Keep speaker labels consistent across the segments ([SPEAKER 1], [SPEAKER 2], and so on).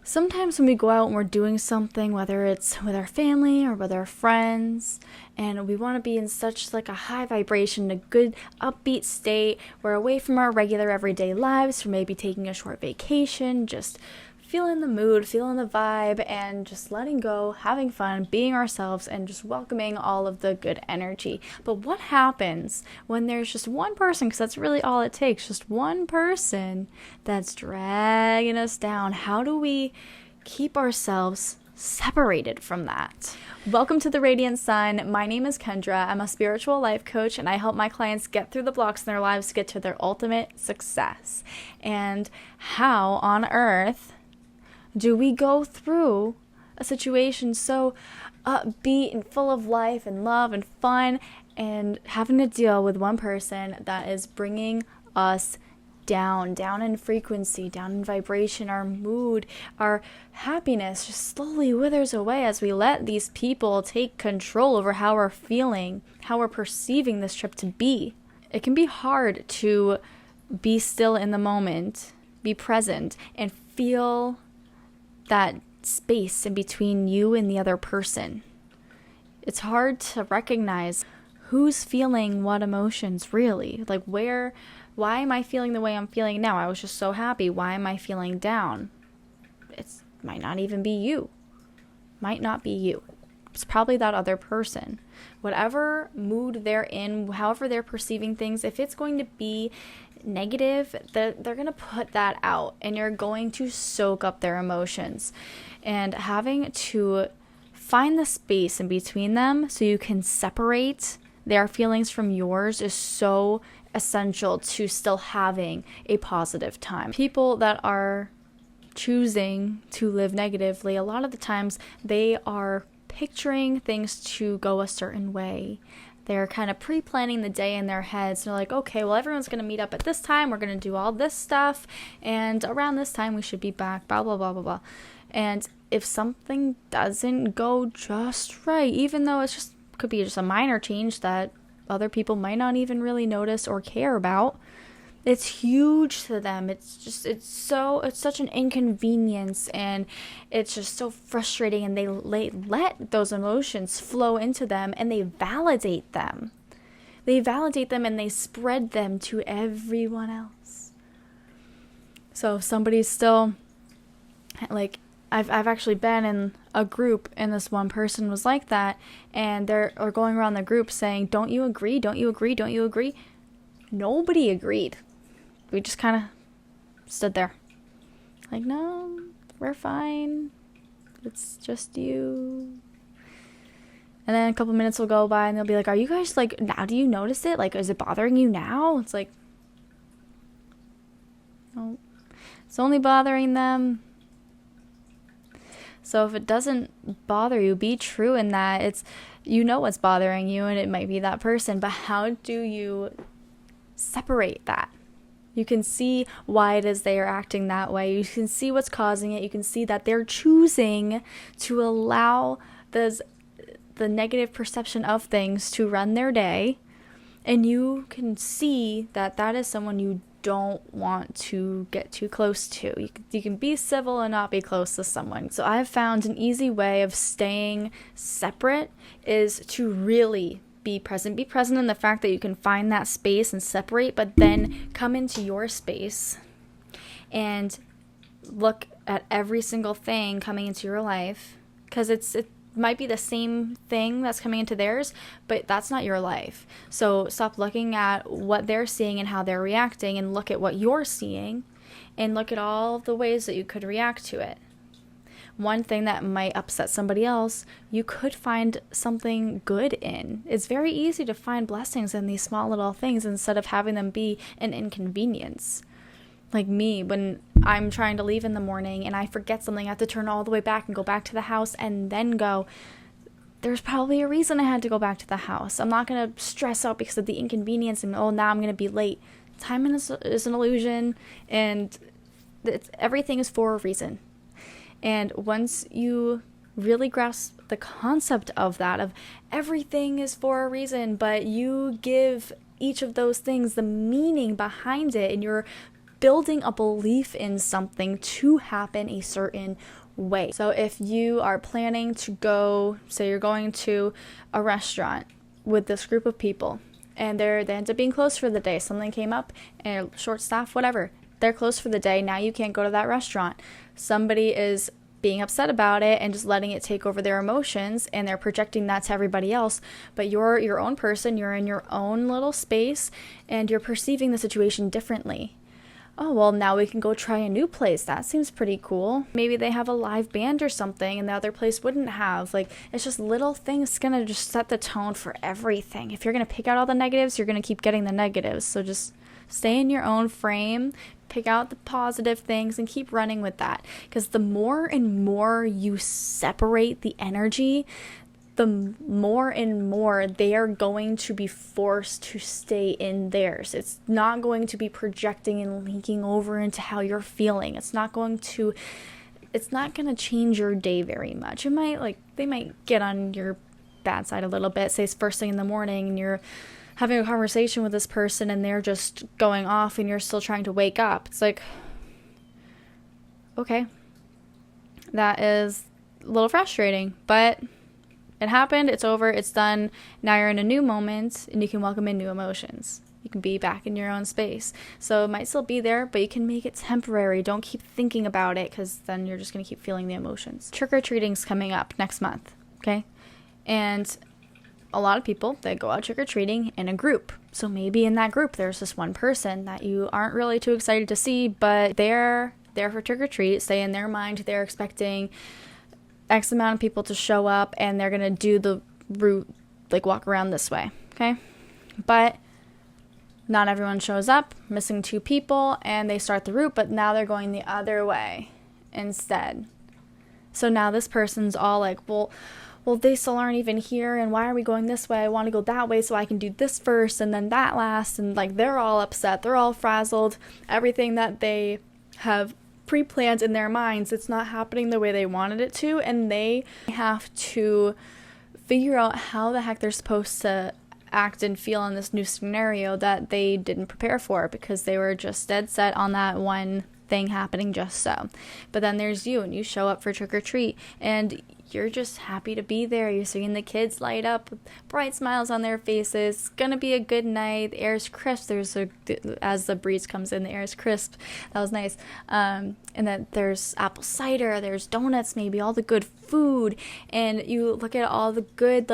[SPEAKER 1] Sometimes when we go out and we're doing something, whether it's with our family or with our friends, and we want to be in such like a high vibration, a good upbeat state, we're away from our regular everyday lives, for maybe taking a short vacation, just feeling the mood, feeling the vibe, and just letting go, having fun, being ourselves, and just welcoming all of the good energy. But what happens when there's just one person, because that's really all it takes, just one person that's dragging us down? How do we keep ourselves separated from that? Welcome to the Radiant Sun. My name is Kendra. I'm a spiritual life coach, and I help my clients get through the blocks in their lives to get to their ultimate success. And how on earth do we go through a situation so upbeat and full of life and love and fun, and having to deal with one person that is bringing us down in frequency, down in vibration? Our mood, our happiness just slowly withers away as we let these people take control over how we're feeling, how we're perceiving this trip to be. It can be hard to be still in the moment, be present, and feel that space in between you and the other person. It's hard to recognize who's feeling what emotions really. Like why am I feeling the way I'm feeling now? I was just so happy. Why am I feeling down? It might not even be you. Might not be you. It's probably that other person. Whatever mood they're in, however they're perceiving things, if it's going to be negative, they're going to put that out, and you're going to soak up their emotions. And having to find the space in between them so you can separate their feelings from yours is so essential to still having a positive time. People that are choosing to live negatively, a lot of the times they are picturing things to go a certain way. They're kind of pre-planning the day in their heads. They're like, okay, well, everyone's going to meet up at this time. We're going to do all this stuff. And around this time, we should be back, blah, blah, blah, blah, blah. And if something doesn't go just right, even though could be just a minor change that other people might not even really notice or care about, it's huge to them. It's such an inconvenience, and it's just so frustrating, and they let those emotions flow into them, and they validate them. And they spread them to everyone else. So if somebody's still like, I've actually been in a group, and this one person was like that, and they're going around the group saying, don't you agree? Don't you agree? Don't you agree? Nobody agreed. We just kind of stood there. Like, no, we're fine. It's just you. And then a couple minutes will go by, and they'll be like, are you guys, like, now do you notice it? Like, is it bothering you now? It's like, no, it's only bothering them. So if it doesn't bother you, be true in that. It's, you know what's bothering you, and it might be that person, but how do you separate that? You can see why it is they are acting that way. You can see what's causing it. You can see that they're choosing to allow the negative perception of things to run their day. And you can see that that is someone you don't want to get too close to. You can be civil and not be close to someone. So I've found an easy way of staying separate is to really be present. Be present in the fact that you can find that space and separate, but then come into your space and look at every single thing coming into your life, because it might be the same thing that's coming into theirs, but that's not your life. So stop looking at what they're seeing and how they're reacting, and look at what you're seeing, and look at all of the ways that you could react to it. One thing that might upset somebody else, you could find something good in. It's very easy to find blessings in these small little things instead of having them be an inconvenience. Like me, when I'm trying to leave in the morning and I forget something, I have to turn all the way back and go back to the house and then go, there's probably a reason I had to go back to the house. I'm not going to stress out because of the inconvenience and, oh, now I'm going to be late. Time is an illusion, and everything is for a reason. And once you really grasp the concept of that, of everything is for a reason, but you give each of those things the meaning behind it, and you're building a belief in something to happen a certain way. So if you are planning to go, say you're going to a restaurant with this group of people, and they end up being closed for the day, something came up and short staff, whatever, they're closed for the day, now you can't go to that restaurant. Somebody is being upset about it and just letting it take over their emotions, and they're projecting that to everybody else, but you're your own person, you're in your own little space, and you're perceiving the situation differently. Oh, well, now we can go try a new place. That seems pretty cool. Maybe they have a live band or something and the other place wouldn't have. Like, it's just little things gonna just set the tone for everything. If you're gonna pick out all the negatives, you're gonna keep getting the negatives. So just stay in your own frame, pick out the positive things, and keep running with that. Because the more and more you separate the energy, the more and more they are going to be forced to stay in theirs. It's not going to be projecting and leaking over into how you're feeling. It's not going to change your day very much. It might, they might get on your bad side a little bit. Say it's first thing in the morning and you're having a conversation with this person and they're just going off and you're still trying to wake up. It's like, okay, that is a little frustrating, but it happened, it's over, it's done. Now you're in a new moment and you can welcome in new emotions. You can be back in your own space. So it might still be there, but you can make it temporary. Don't keep thinking about it, because then you're just going to keep feeling the emotions. Trick-or-treating's coming up next month, okay? And a lot of people, they go out trick-or-treating in a group. So maybe in that group there's this one person that you aren't really too excited to see, but they're there for trick-or-treat. Say in their mind they're expecting X amount of people to show up and they're going to do the route, walk around this way, okay? But not everyone shows up, missing 2 people, and they start the route, but now they're going the other way instead. So now this person's all like, well, they still aren't even here, and why are we going this way? I want to go that way so I can do this first and then that last, and they're all upset, they're all frazzled. Everything that they have pre-planned in their minds, it's not happening the way they wanted it to, and they have to figure out how the heck they're supposed to act and feel in this new scenario that they didn't prepare for, because they were just dead set on that one thing happening just so. But then there's you, and you show up for trick-or-treat and you're just happy to be there. You're seeing the kids light up with bright smiles on their faces. It's gonna be a good night. The air is crisp. As the breeze comes in, the air is crisp. That was nice. And then there's apple cider, there's donuts, maybe all the good food, and you look at all the good,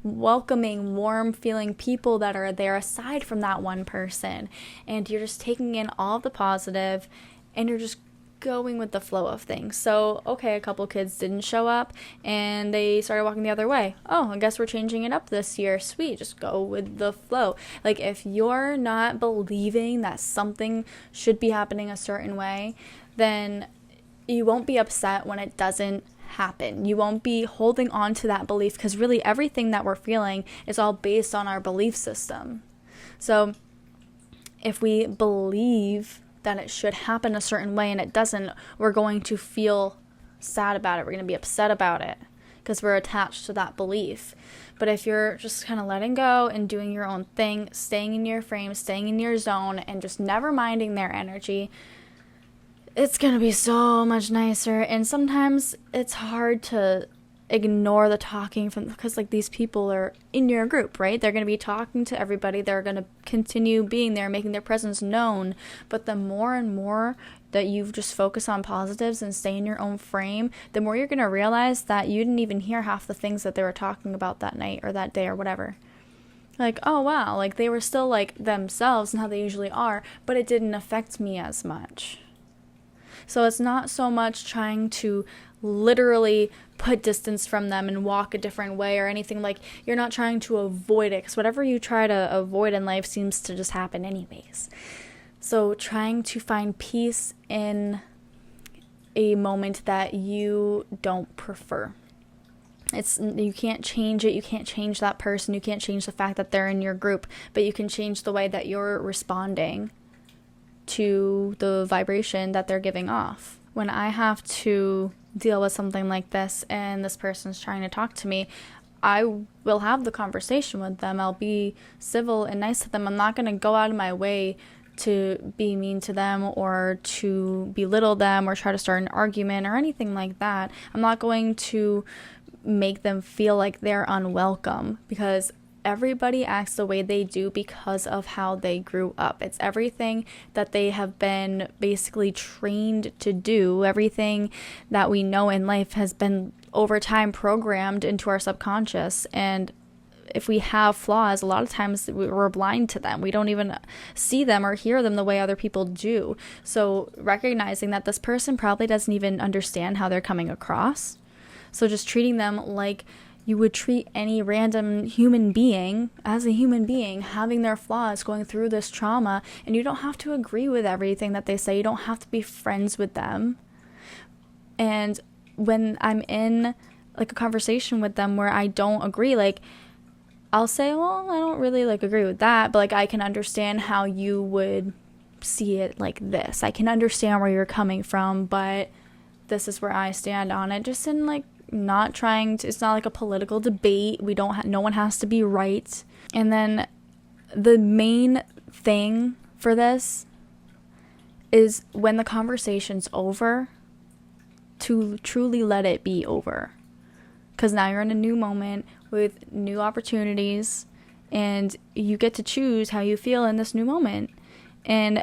[SPEAKER 1] welcoming, warm feeling people that are there aside from that one person, and you're just taking in all the positive and you're just going with the flow of things. So, okay, a couple kids didn't show up and they started walking the other way. Oh, I guess we're changing it up this year. Sweet, just go with the flow. If you're not believing that something should be happening a certain way, then you won't be upset when it doesn't happen. You won't be holding on to that belief, because really everything that we're feeling is all based on our belief system. So if we believe that it should happen a certain way and it doesn't, we're going to feel sad about it. We're going to be upset about it because we're attached to that belief. But if you're just kind of letting go and doing your own thing, staying in your frame, staying in your zone, and just never minding their energy, it's going to be so much nicer. And sometimes it's hard to ignore the talking because these people are in your group, right? They're going to be talking to everybody. They're going to continue being there, making their presence known. But the more and more that you just focus on positives and stay in your own frame, the more you're going to realize that you didn't even hear half the things that they were talking about that night or that day or whatever. Oh wow, they were still themselves and how they usually are, but it didn't affect me as much. So it's not so much trying to literally put distance from them and walk a different way or anything. You're not trying to avoid it, because whatever you try to avoid in life seems to just happen anyways. So trying to find peace in a moment that you don't prefer. You can't change it. You can't change that person. You can't change the fact that they're in your group, but you can change the way that you're responding to the vibration that they're giving off. When I have to deal with something like this and this person's trying to talk to me, I will have the conversation with them. I'll be civil and nice to them. I'm not going to go out of my way to be mean to them or to belittle them or try to start an argument or anything like that. I'm not going to make them feel like they're unwelcome, because everybody acts the way they do because of how they grew up. It's everything that they have been basically trained to do. Everything that we know in life has been over time programmed into our subconscious. And if we have flaws, a lot of times we're blind to them. We don't even see them or hear them the way other people do. So recognizing that this person probably doesn't even understand how they're coming across. So just treating them like you would treat any random human being as a human being, having their flaws, going through this trauma, and you don't have to agree with everything that they say. You don't have to be friends with them. And when I'm in like a conversation with them where I don't agree, like I'll say, well, I don't really like agree with that, but like I can understand how you would see it like this. I can understand where you're coming from, but this is where I stand on it. Just in like not trying to, it's not like a political debate. We don't no one has to be right. And then the main thing for this is when the conversation's over, to truly let it be over. Because now you're in a new moment with new opportunities, and you get to choose how you feel in this new moment. And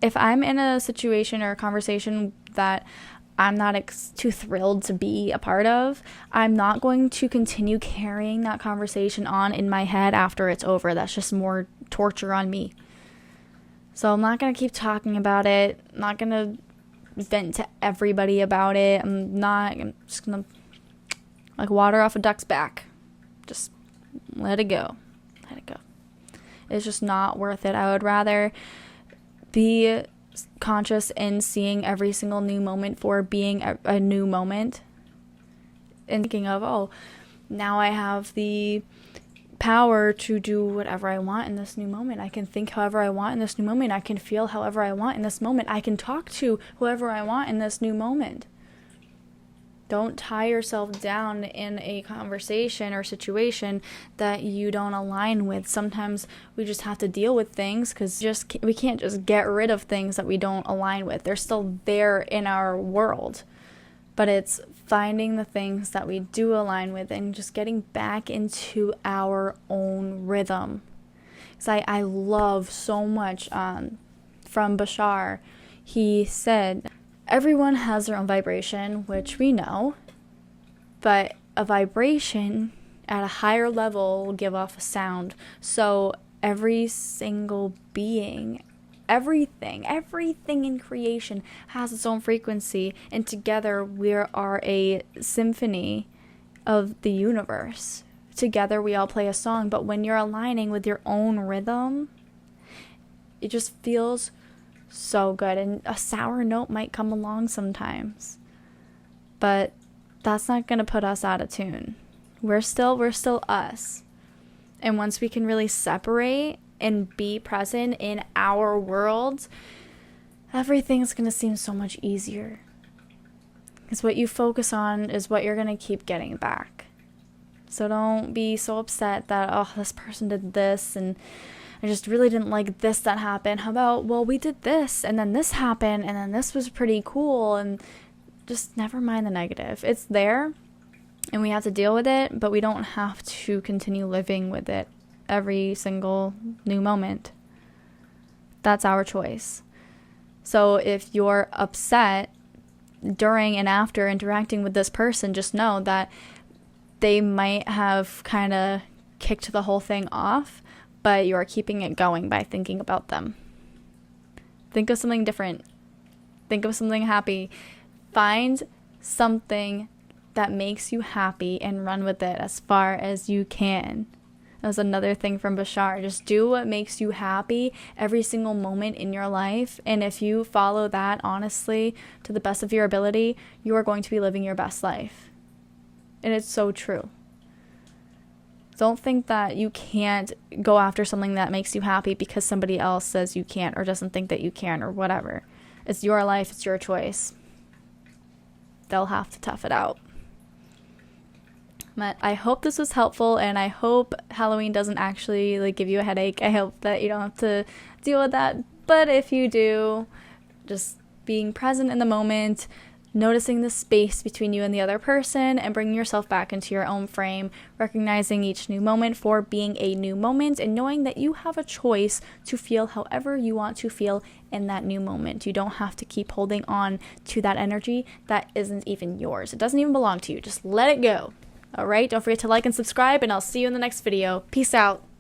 [SPEAKER 1] if I'm in a situation or a conversation that I'm not too thrilled to be a part of, I'm not going to continue carrying that conversation on in my head after it's over. That's just more torture on me. So I'm not going to keep talking about it. I'm not going to vent to everybody about it. I'm just going to like water off a duck's back. Just let it go. Let it go. It's just not worth it. I would rather be conscious in seeing every single new moment for being a new moment, and thinking of, oh, now I have the power to do whatever I want in this new moment. I can think however I want in this new moment. I can feel however I want in this moment. I can talk to whoever I want in this new moment. Don't tie yourself down in a conversation or situation that you don't align with. Sometimes we just have to deal with things because we can't just get rid of things that we don't align with. They're still there in our world. But it's finding the things that we do align with and just getting back into our own rhythm. Because I love so much from Bashar. He said, everyone has their own vibration, which we know, but a vibration at a higher level will give off a sound. So every single being, everything in creation has its own frequency, and together we are a symphony of the universe. Together we all play a song, but when you're aligning with your own rhythm, it just feels so good. And a sour note might come along sometimes, but that's not going to put us out of tune. We're still us. And once we can really separate and be present in our world, everything's going to seem so much easier. Because what you focus on is what you're going to keep getting back. So don't be so upset that, oh, this person did this and I just really didn't like this that happened. How about, well, we did this and then this happened and then this was pretty cool, and just never mind the negative. It's there and we have to deal with it, but we don't have to continue living with it every single new moment. That's our choice. So if you're upset during and after interacting with this person, just know that they might have kind of kicked the whole thing off, but you are keeping it going by thinking about them. Think of something different. Think of something happy. Find something that makes you happy and run with it as far as you can. That was another thing from Bashar. Just do what makes you happy every single moment in your life. And if you follow that honestly to the best of your ability, you are going to be living your best life. And it's so true. Don't think that you can't go after something that makes you happy because somebody else says you can't or doesn't think that you can or whatever. It's your life. It's your choice. They'll have to tough it out. But I hope this was helpful, and I hope Halloween doesn't actually give you a headache. I hope that you don't have to deal with that But if you do, just being present in the moment, noticing the space between you and the other person, and bringing yourself back into your own frame, recognizing each new moment for being a new moment, and knowing that you have a choice to feel however you want to feel in that new moment. You don't have to keep holding on to that energy that isn't even yours. It doesn't even belong to you. Just let it go. All right, don't forget to like and subscribe, and I'll see you in the next video. Peace out.